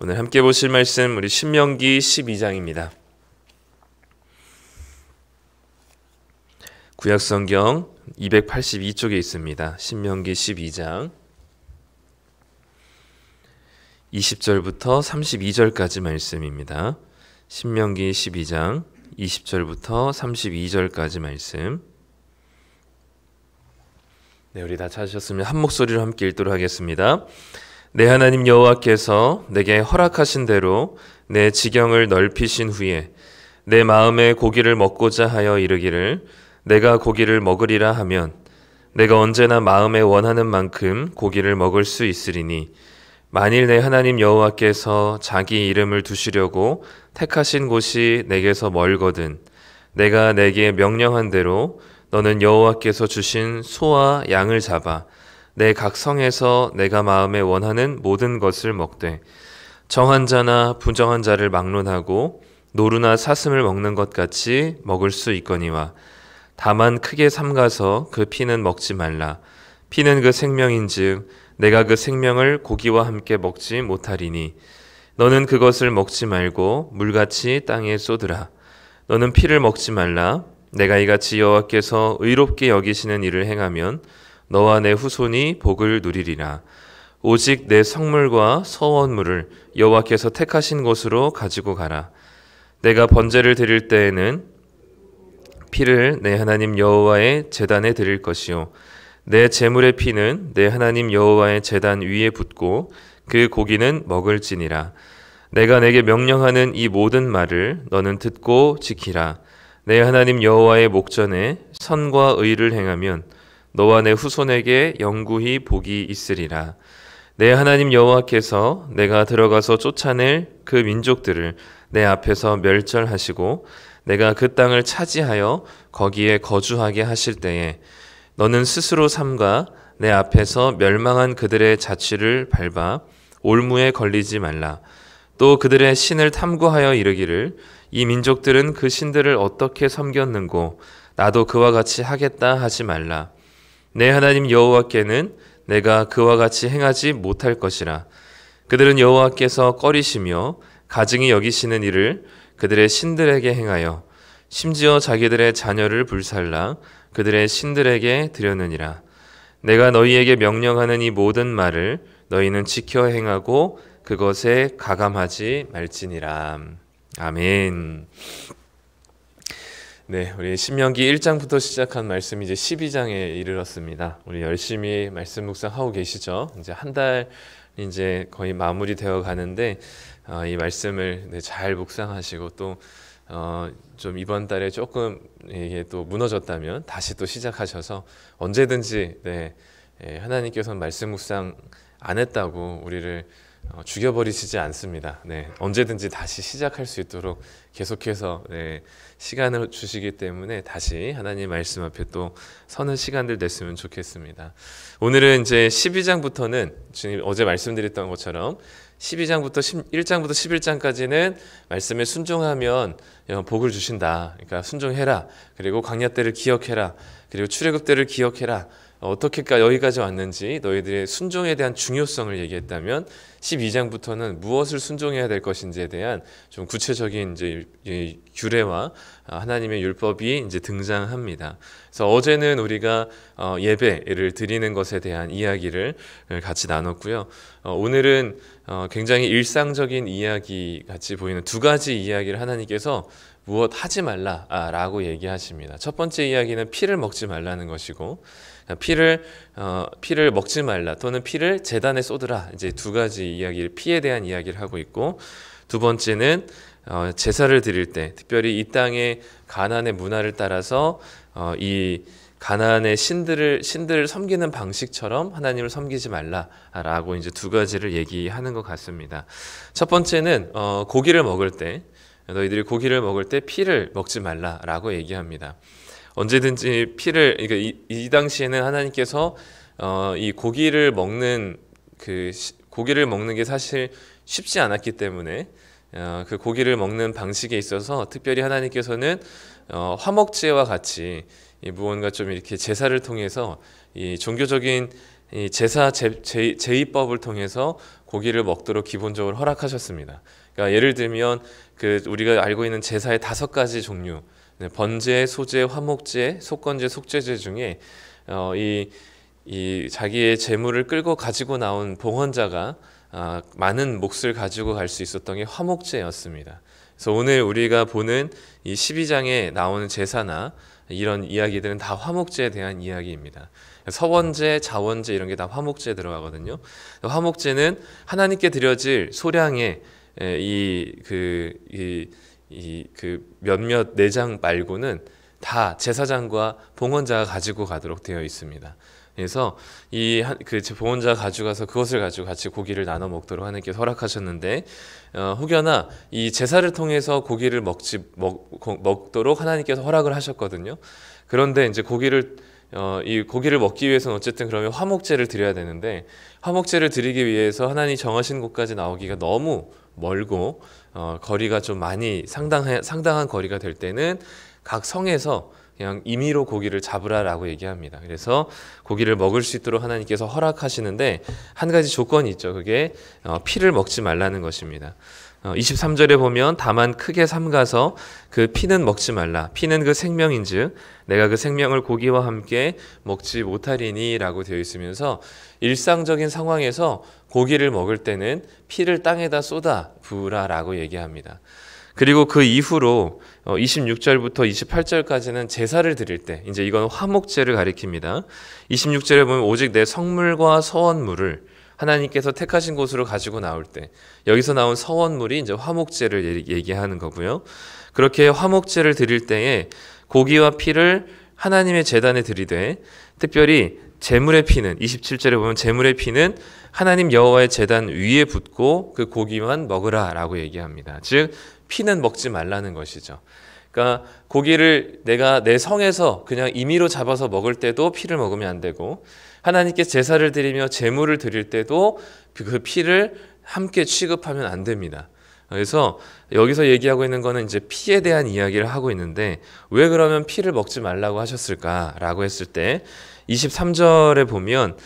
오늘 함께 보실 말씀 우리 신명기 12장입니다. 구약성경 282쪽에 있습니다. 신명기 12장 20절부터 32절까지 말씀입니다. 신명기 12장 20절부터 32절까지 말씀. 네, 우리 다 찾으셨으면 한 목소리로 함께 읽도록 하겠습니다. 내 하나님 여호와께서 내게 허락하신 대로 내 지경을 넓히신 후에 내 마음에 고기를 먹고자 하여 이르기를 내가 고기를 먹으리라 하면 내가 언제나 마음에 원하는 만큼 고기를 먹을 수 있으리니 만일 내 하나님 여호와께서 자기 이름을 두시려고 택하신 곳이 내게서 멀거든 내가 내게 명령한 대로 너는 여호와께서 주신 소와 양을 잡아 내 각 성에서 내가 마음에 원하는 모든 것을 먹되 정한 자나 부정한 자를 막론하고 노루나 사슴을 먹는 것 같이 먹을 수 있거니와 다만 크게 삼가서 그 피는 먹지 말라. 피는 그 생명인즉 내가 그 생명을 고기와 함께 먹지 못하리니 너는 그것을 먹지 말고 물같이 땅에 쏟으라. 너는 피를 먹지 말라. 내가 이같이 여호와께서 의롭게 여기시는 일을 행하면 너와 내 후손이 복을 누리리라. 오직 내 성물과 서원물을 여호와께서 택하신 곳으로 가지고 가라. 내가 번제를 드릴 때에는 피를 내 하나님 여호와의 제단에 드릴 것이요 내 제물의 피는 내 하나님 여호와의 제단 위에 붓고 그 고기는 먹을지니라. 내가 내게 명령하는 이 모든 말을 너는 듣고 지키라. 내 하나님 여호와의 목전에 선과 의를 행하면 너와 내 후손에게 영구히 복이 있으리라. 내 하나님 여호와께서 내가 들어가서 쫓아낼 그 민족들을 내 앞에서 멸절하시고 내가 그 땅을 차지하여 거기에 거주하게 하실 때에 너는 스스로 삼가 내 앞에서 멸망한 그들의 자취를 밟아 올무에 걸리지 말라. 또 그들의 신을 탐구하여 이르기를 이 민족들은 그 신들을 어떻게 섬겼는고 나도 그와 같이 하겠다 하지 말라. 내 하나님 여호와께는 내가 그와 같이 행하지 못할 것이라. 그들은 여호와께서 꺼리시며 가증히 여기시는 일을 그들의 신들에게 행하여 심지어 자기들의 자녀를 불살라 그들의 신들에게 드렸느니라. 내가 너희에게 명령하는 이 모든 말을 너희는 지켜 행하고 그것에 가감하지 말지니라. 아멘. 네, 우리 신명기 1장부터 시작한 말씀이 이제 12장에 이르렀습니다. 우리 열심히 말씀 묵상하고 계시죠? 이제 한 달 이제 거의 마무리되어 가는데 이 말씀을 잘 묵상하시고 또 좀 이번 달에 조금 이게 또 무너졌다면 다시 또 시작하셔서 언제든지 하나님께서는 말씀 묵상 안 했다고 우리를 죽여버리시지 않습니다. 언제든지 다시 시작할 수 있도록 계속해서 시간을 주시기 때문에 다시 하나님 말씀 앞에 또 서는 시간들 됐으면 좋겠습니다. 오늘은 이제 12장부터는 주님 어제 말씀드렸던 것처럼 12장부터 1장부터 11장까지는 말씀에 순종하면 복을 주신다. 그러니까 순종해라. 그리고 광야 때를 기억해라. 그리고 출애굽 때를 기억해라. 어떻게까 여기까지 왔는지 너희들의 순종에 대한 중요성을 얘기했다면 12장부터는 무엇을 순종해야 될 것인지에 대한 좀 구체적인 이제 규례와 하나님의 율법이 이제 등장합니다. 그래서 어제는 우리가 예배를 드리는 것에 대한 이야기를 같이 나눴고요. 오늘은 굉장히 일상적인 이야기 같이 보이는 두 가지 이야기를 하나님께서 무엇 하지 말라라고 얘기하십니다. 첫 번째 이야기는 피를 먹지 말라는 것이고 피를 먹지 말라 또는 피를 제단에 쏟으라 이제 두 가지 이야기를 피에 대한 이야기를 하고 있고 두 번째는 제사를 드릴 때 특별히 이 땅의 가나안의 문화를 따라서 이 가나안의 신들을 섬기는 방식처럼 하나님을 섬기지 말라라고 이제 두 가지를 얘기하는 것 같습니다. 첫 번째는 고기를 먹을 때 너희들이 고기를 먹을 때 피를 먹지 말라라고 얘기합니다. 언제든지 피를 그러니까 이 당시에는 하나님께서 이 고기를 먹는 게 사실 쉽지 않았기 때문에 그 고기를 먹는 방식에 있어서 특별히 하나님께서는 화목제와 같이 무언가 좀 이렇게 제사를 통해서 이 종교적인 이 제사 제의법을 통해서 고기를 먹도록 기본적으로 허락하셨습니다. 그러니까 예를 들면 그 우리가 알고 있는 제사의 5가지 종류, 번제, 소제, 화목제, 속건제, 속죄제 중에 이 자기의 재물을 끌고 가지고 나온 봉헌자가 많은 몫을 가지고 갈 수 있었던 게 화목제였습니다. 그래서 오늘 우리가 보는 이 12장에 나오는 제사나 이런 이야기들은 다 화목제에 대한 이야기입니다. 서원제, 자원제 이런 게 다 화목제에 들어가거든요. 화목제는 하나님께 드려질 소량의 그 몇몇 내장 말고는 다 제사장과 봉헌자가 가지고 가도록 되어 있습니다. 그래서 그 봉헌자가 가져가서 그것을 가지고 같이 고기를 나눠 먹도록 하나님께서 허락하셨는데, 혹여나 이 제사를 통해서 고기를 먹도록 하나님께서 허락을 하셨거든요. 그런데 이제 이 고기를 먹기 위해서는 어쨌든 그러면 화목제를 드려야 되는데, 화목제를 드리기 위해서 하나님이 정하신 곳까지 나오기가 너무 멀고 거리가 좀 많이 상당한 거리가 될 때는 각 성에서 그냥 임의로 고기를 잡으라라고 얘기합니다. 그래서 고기를 먹을 수 있도록 하나님께서 허락하시는데 한 가지 조건이 있죠. 그게 피를 먹지 말라는 것입니다. 23절에 보면 다만 크게 삼가서 그 피는 먹지 말라. 피는 그 생명인즉 내가 그 생명을 고기와 함께 먹지 못하리니 라고 되어 있으면서 일상적인 상황에서 고기를 먹을 때는 피를 땅에다 쏟아 부으라라고 얘기합니다. 그리고 그 이후로 26절부터 28절까지는 제사를 드릴 때, 이제 이건 화목제를 가리킵니다. 26절에 보면 오직 내 성물과 서원물을 하나님께서 택하신 곳으로 가지고 나올 때, 여기서 나온 서원물이 이제 화목제를 얘기하는 거고요. 그렇게 화목제를 드릴 때에 고기와 피를 하나님의 제단에 드리되, 특별히 제물의 피는 27절에 보면 제물의 피는 하나님 여호와의 제단 위에 붓고 그 고기만 먹으라라고 얘기합니다. 즉 피는 먹지 말라는 것이죠. 그러니까 고기를 내가 내 성에서 그냥 임의로 잡아서 먹을 때도 피를 먹으면 안 되고, 하나님께 제사를 드리며 제물을 드릴 때도 그 피를 함께 취급하면 안 됩니다. 그래서 여기서 얘기하고 있는 거는 이제 피에 대한 이야기를 하고 있는데, 왜 그러면 피를 먹지 말라고 하셨을까라고 했을 때 23절에 보면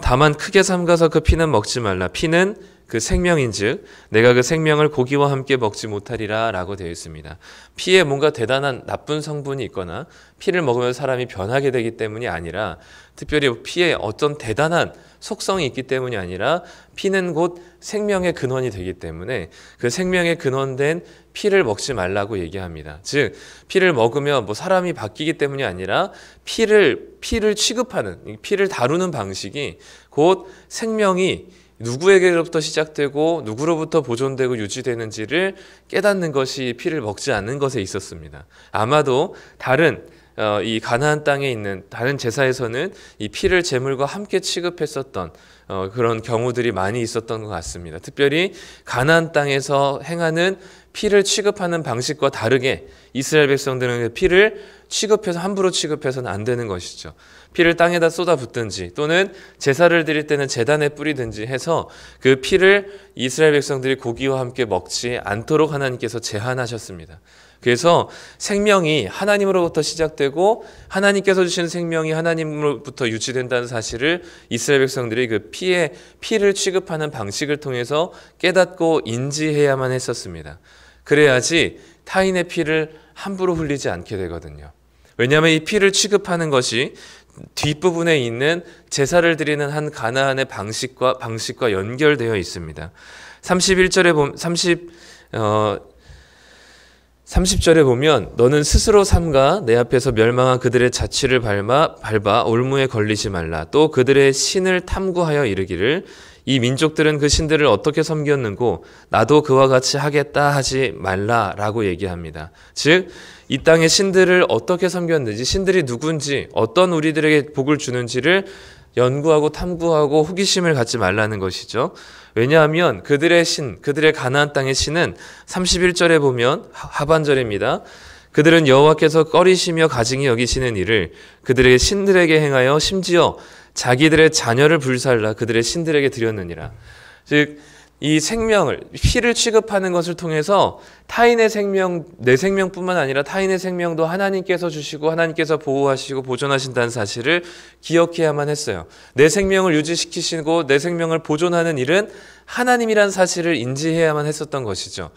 다만 크게 삼가서 그 피는 먹지 말라. 피는 그 생명인즉 내가 그 생명을 고기와 함께 먹지 못하리라 라고 되어 있습니다. 피에 뭔가 대단한 나쁜 성분이 있거나 피를 먹으면 사람이 변하게 되기 때문이 아니라, 특별히 피에 어떤 대단한 속성이 있기 때문이 아니라 피는 곧 생명의 근원이 되기 때문에 그 생명의 근원된 피를 먹지 말라고 얘기합니다. 즉 피를 먹으면 뭐 사람이 바뀌기 때문이 아니라 피를 취급하는, 피를 다루는 방식이 곧 생명이 누구에게로부터 시작되고 누구로부터 보존되고 유지되는지를 깨닫는 것이 피를 먹지 않는 것에 있었습니다. 아마도 이 가나안 땅에 있는 다른 제사에서는 이 피를 제물과 함께 취급했었던 그런 경우들이 많이 있었던 것 같습니다. 특별히 가나안 땅에서 행하는 피를 취급하는 방식과 다르게 이스라엘 백성들은 피를 함부로 취급해서는 안 되는 것이죠. 피를 땅에다 쏟아붓든지 또는 제사를 드릴 때는 제단에 뿌리든지 해서 그 피를 이스라엘 백성들이 고기와 함께 먹지 않도록 하나님께서 제한하셨습니다. 그래서 생명이 하나님으로부터 시작되고 하나님께서 주신 생명이 하나님으로부터 유지된다는 사실을 이스라엘 백성들이 그 피를 취급하는 방식을 통해서 깨닫고 인지해야만 했었습니다. 그래야지 타인의 피를 함부로 흘리지 않게 되거든요. 왜냐하면 이 피를 취급하는 것이 뒷부분에 있는 제사를 드리는 한 가나안의 방식과 연결되어 있습니다. 30절에 보면 너는 스스로 삼가 내 앞에서 멸망한 그들의 자취를 밟아 올무에 걸리지 말라. 또 그들의 신을 탐구하여 이르기를 이 민족들은 그 신들을 어떻게 섬겼는고 나도 그와 같이 하겠다 하지 말라라고 얘기합니다. 즉 이 땅의 신들을 어떻게 섬겼는지, 신들이 누군지, 어떤 우리들에게 복을 주는지를 연구하고 탐구하고 호기심을 갖지 말라는 것이죠. 왜냐하면 그들의 가나안 땅의 신은 31절에 보면 하반절입니다. 그들은 여호와께서 꺼리시며 가증히 여기시는 일을 그들의 신들에게 행하여 심지어 자기들의 자녀를 불살라 그들의 신들에게 드렸느니라. 즉 이 생명을, 피를 취급하는 것을 통해서 타인의 생명, 내 생명뿐만 아니라 타인의 생명도 하나님께서 주시고 하나님께서 보호하시고 보존하신다는 사실을 기억해야만 했어요. 내 생명을 유지시키시고 내 생명을 보존하는 일은 하나님이란 사실을 인지해야만 했었던 것이죠.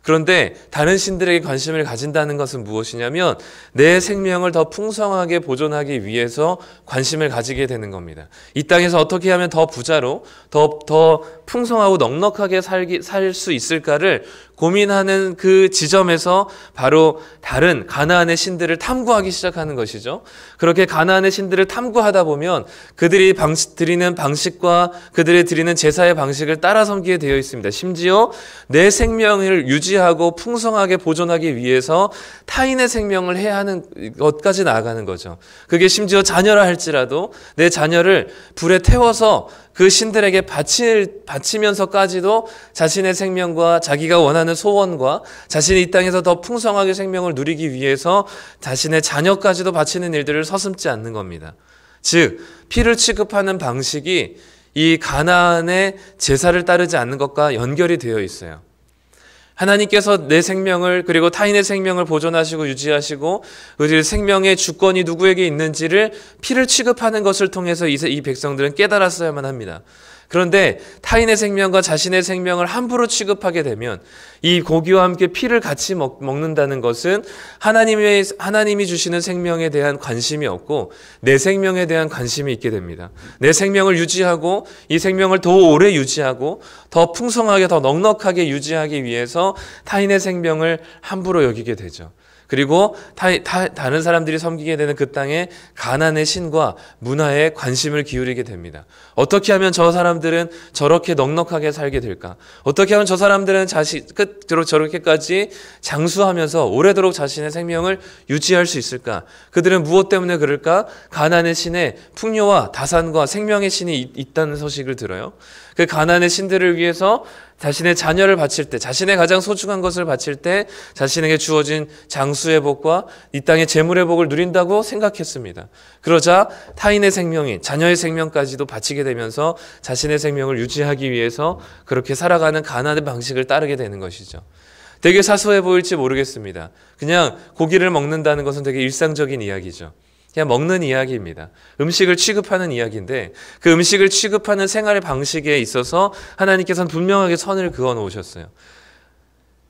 그런데 다른 신들에게 관심을 가진다는 것은 무엇이냐면 내 생명을 더 풍성하게 보존하기 위해서 관심을 가지게 되는 겁니다. 이 땅에서 어떻게 하면 더 부자로 더 풍성하고 넉넉하게 살 수 있을까를 고민하는 그 지점에서 바로 다른 가나안의 신들을 탐구하기 시작하는 것이죠. 그렇게 가나안의 신들을 탐구하다 보면 그들이 드리는 방식과 그들이 드리는 제사의 방식을 따라 섬기게 되어 있습니다. 심지어 내 생명을 유지하고 풍성하게 보존하기 위해서 타인의 생명을 해야 하는 것까지 나아가는 거죠. 그게 심지어 자녀라 할지라도 내 자녀를 불에 태워서 그 신들에게 바치면서까지도 자신의 생명과 자기가 원하는 소원과 자신이 이 땅에서 더 풍성하게 생명을 누리기 위해서 자신의 자녀까지도 바치는 일들을 서슴지 않는 겁니다. 즉 피를 취급하는 방식이 이 가나안의 제사를 따르지 않는 것과 연결이 되어 있어요. 하나님께서 내 생명을 그리고 타인의 생명을 보존하시고 유지하시고 우리 생명의 주권이 누구에게 있는지를 피를 취급하는 것을 통해서 이 백성들은 깨달았어야만 합니다. 그런데 타인의 생명과 자신의 생명을 함부로 취급하게 되면 이 고기와 함께 피를 같이 먹는다는 것은 하나님이 주시는 생명에 대한 관심이 없고 내 생명에 대한 관심이 있게 됩니다. 내 생명을 유지하고 이 생명을 더 오래 유지하고 더 풍성하게 더 넉넉하게 유지하기 위해서 타인의 생명을 함부로 여기게 되죠. 그리고 다른 사람들이 섬기게 되는 그 땅의 가나안의 신과 문화에 관심을 기울이게 됩니다. 어떻게 하면 저 사람들은 저렇게 넉넉하게 살게 될까? 어떻게 하면 저 사람들은 끝으로 저렇게까지 장수하면서 오래도록 자신의 생명을 유지할 수 있을까? 그들은 무엇 때문에 그럴까? 가나안의 신에 풍요와 다산과 생명의 신이 있다는 소식을 들어요. 그 가나안의 신들을 위해서 자신의 자녀를 바칠 때, 자신의 가장 소중한 것을 바칠 때 자신에게 주어진 장수의 복과 이 땅의 재물의 복을 누린다고 생각했습니다. 그러자 타인의 생명인 자녀의 생명까지도 바치게 되면서 자신의 생명을 유지하기 위해서 그렇게 살아가는 가나안의 방식을 따르게 되는 것이죠. 되게 사소해 보일지 모르겠습니다. 그냥 고기를 먹는다는 것은 되게 일상적인 이야기죠. 그냥 먹는 이야기입니다. 음식을 취급하는 이야기인데 그 음식을 취급하는 생활의 방식에 있어서 하나님께서는 분명하게 선을 그어 놓으셨어요.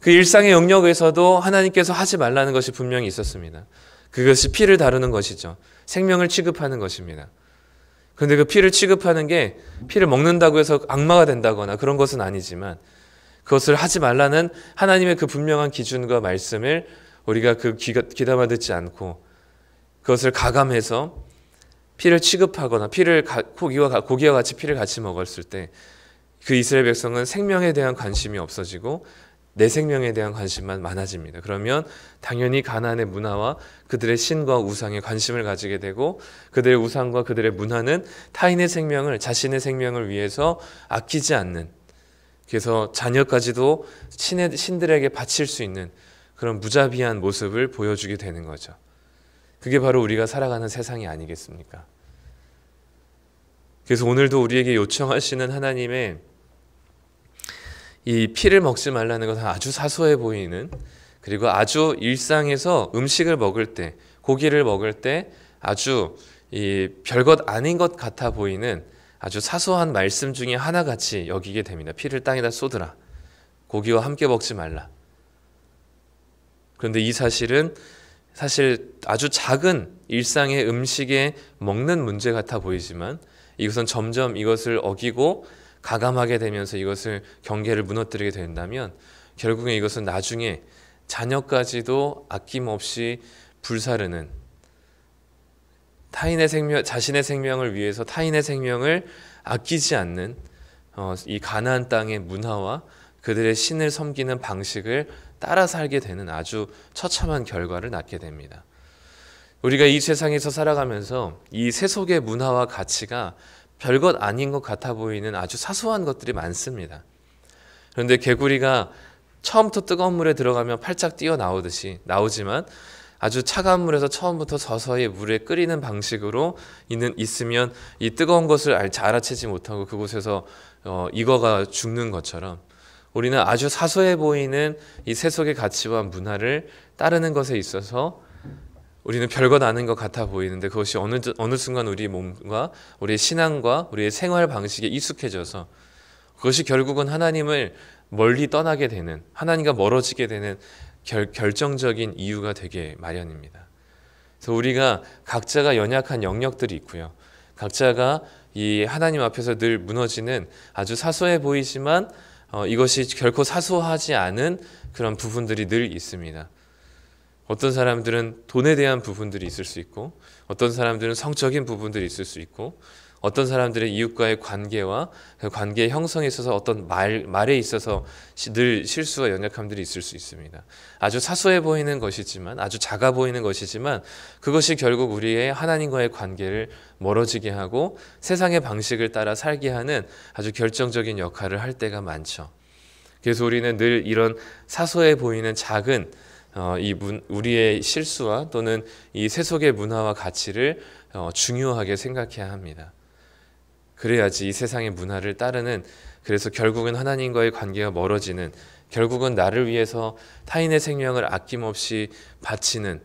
그 일상의 영역에서도 하나님께서 하지 말라는 것이 분명히 있었습니다. 그것이 피를 다루는 것이죠. 생명을 취급하는 것입니다. 그런데 그 피를 취급하는 게 피를 먹는다고 해서 악마가 된다거나 그런 것은 아니지만 그것을 하지 말라는 하나님의 그 분명한 기준과 말씀을 우리가 그 귀담아 듣지 않고 그것을 가감해서 피를 취급하거나 고기와 같이 피를 같이 먹었을 때 그 이스라엘 백성은 생명에 대한 관심이 없어지고 내 생명에 대한 관심만 많아집니다. 그러면 당연히 가나안의 문화와 그들의 신과 우상에 관심을 가지게 되고 그들의 우상과 그들의 문화는 타인의 생명을 자신의 생명을 위해서 아끼지 않는, 그래서 자녀까지도 신들에게 바칠 수 있는 그런 무자비한 모습을 보여주게 되는 거죠. 그게 바로 우리가 살아가는 세상이 아니겠습니까? 그래서 오늘도 우리에게 요청하시는 하나님의 이 피를 먹지 말라는 것은 아주 사소해 보이는, 그리고 아주 일상에서 음식을 먹을 때, 고기를 먹을 때 아주 이 별것 아닌 것 같아 보이는 아주 사소한 말씀 중에 하나같이 여기게 됩니다. 피를 땅에다 쏟으라. 고기와 함께 먹지 말라. 그런데 이 사실은 사실 아주 작은 일상의 음식에 먹는 문제 같아 보이지만 이것은 점점 이것을 어기고 가감하게 되면서 이것을 경계를 무너뜨리게 된다면 결국엔 이것은 나중에 자녀까지도 아낌없이 불사르는, 타인의 생명, 자신의 생명을 위해서 타인의 생명을 아끼지 않는 이 가나안 땅의 문화와 그들의 신을 섬기는 방식을 따라 살게 되는 아주 처참한 결과를 낳게 됩니다. 우리가 이 세상에서 살아가면서 이 세속의 문화와 가치가 별것 아닌 것 같아 보이는 아주 사소한 것들이 많습니다. 그런데 개구리가 처음부터 뜨거운 물에 들어가면 팔짝 뛰어나오듯이 나오지만 아주 차가운 물에서 처음부터 서서히 물에 끓이는 방식으로 있으면 이 뜨거운 것을 알아채지 못하고 그곳에서 익어가 죽는 것처럼 우리는 아주 사소해 보이는 이 세속의 가치와 문화를 따르는 것에 있어서 우리는 별것 아닌 것 같아 보이는데 그것이 어느 순간 우리 몸과 우리의 신앙과 우리의 생활 방식에 익숙해져서 그것이 결국은 하나님을 멀리 떠나게 되는, 하나님과 멀어지게 되는 결정적인 이유가 되게 마련입니다. 그래서 우리가 각자가 연약한 영역들이 있고요. 각자가 이 하나님 앞에서 늘 무너지는 아주 사소해 보이지만 이것이 결코 사소하지 않은 그런 부분들이 늘 있습니다. 어떤 사람들은 돈에 대한 부분들이 있을 수 있고 어떤 사람들은 성적인 부분들이 있을 수 있고 어떤 사람들의 이웃과의 관계와 그 관계의 형성에 있어서 어떤 말에 있어서 늘 실수와 연약함들이 있을 수 있습니다. 아주 사소해 보이는 것이지만 아주 작아 보이는 것이지만 그것이 결국 우리의 하나님과의 관계를 멀어지게 하고 세상의 방식을 따라 살게 하는 아주 결정적인 역할을 할 때가 많죠. 그래서 우리는 늘 이런 사소해 보이는 작은 우리의 실수와 또는 이 세속의 문화와 가치를 중요하게 생각해야 합니다. 그래야지 이 세상의 문화를 따르는, 그래서 결국은 하나님과의 관계가 멀어지는, 결국은 나를 위해서 타인의 생명을 아낌없이 바치는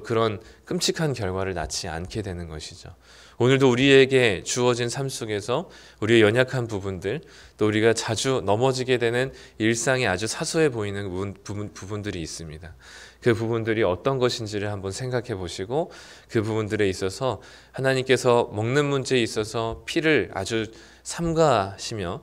그런 끔찍한 결과를 낳지 않게 되는 것이죠. 오늘도 우리에게 주어진 삶 속에서 우리의 연약한 부분들, 또 우리가 자주 넘어지게 되는 일상에 아주 사소해 보이는 부분들이 있습니다. 그 부분들이 어떤 것인지를 한번 생각해 보시고 그 부분들에 있어서 하나님께서 먹는 문제에 있어서 피를 아주 삼가시며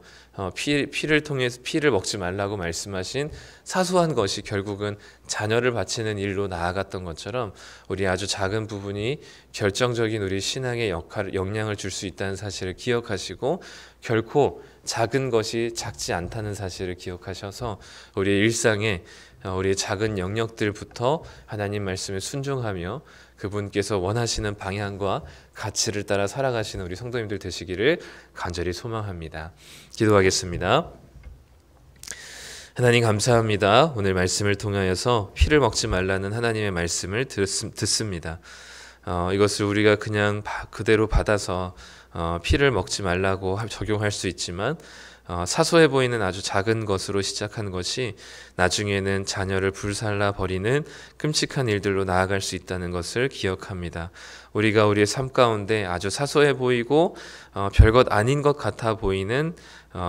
피를 통해서 피를 먹지 말라고 말씀하신 사소한 것이 결국은 자녀를 바치는 일로 나아갔던 것처럼 우리 아주 작은 부분이 결정적인 우리 신앙의 영향을 줄 수 있다는 사실을 기억하시고 결코 작은 것이 작지 않다는 사실을 기억하셔서 우리의 일상에 우리의 작은 영역들부터 하나님 말씀에 순종하며 그분께서 원하시는 방향과 가치를 따라 살아가시는 우리 성도님들 되시기를 간절히 소망합니다. 기도하겠습니다. 하나님 감사합니다. 오늘 말씀을 통하여서 피를 먹지 말라는 하나님의 말씀을 듣습니다. 이것을 우리가 그냥 그대로 받아서 피를 먹지 말라고 적용할 수 있지만 사소해 보이는 아주 작은 것으로 시작한 것이 나중에는 자녀를 불살라 버리는 끔찍한 일들로 나아갈 수 있다는 것을 기억합니다. 우리가 우리의 삶 가운데 아주 사소해 보이고 별것 아닌 것 같아 보이는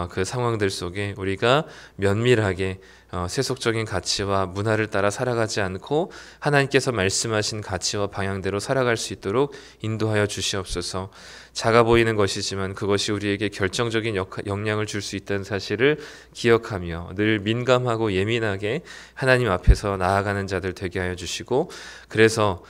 그 상황들 속에 우리가 면밀하게 세속적인 가치와 문화를 따라 살아가지 않고 하나님께서 말씀하신 가치와 방향대로 살아갈 수 있도록 인도하여 주시옵소서. 작아 보이는 것이지만 그것이 우리에게 결정적인 영향을 줄 수 있다는 사실을 기억하며 늘 민감하고 예민하게 하나님 앞에서 나아가는 자들 되게 하여 주시고 그래서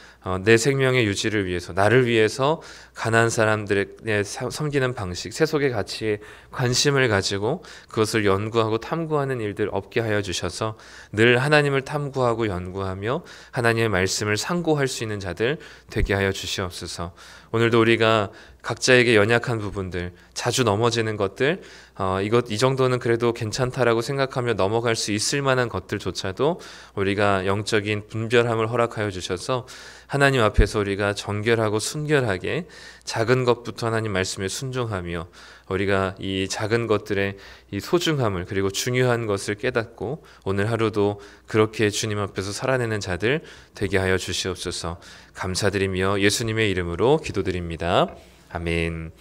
내 생명의 유지를 위해서 나를 위해서 가난한 사람들의 섬기는 방식, 세속의 가치에 관심을 가지고 그것을 연구하고 탐구하는 일들 없게 하여 주셔서 늘 하나님을 탐구하고 연구하며 하나님의 말씀을 상고할 수 있는 자들 되게 하여 주시옵소서. 오늘도 우리가 각자에게 연약한 부분들, 자주 넘어지는 것들, 이 정도는 그래도 괜찮다라고 생각하며 넘어갈 수 있을 만한 것들조차도 우리가 영적인 분별함을 허락하여 주셔서 하나님 앞에서 우리가 정결하고 순결하게 작은 것부터 하나님 말씀에 순종하며 우리가 이 작은 것들의 이 소중함을 그리고 중요한 것을 깨닫고 오늘 하루도 그렇게 주님 앞에서 살아내는 자들 되게 하여 주시옵소서. 감사드리며 예수님의 이름으로 기도드립니다. 아멘.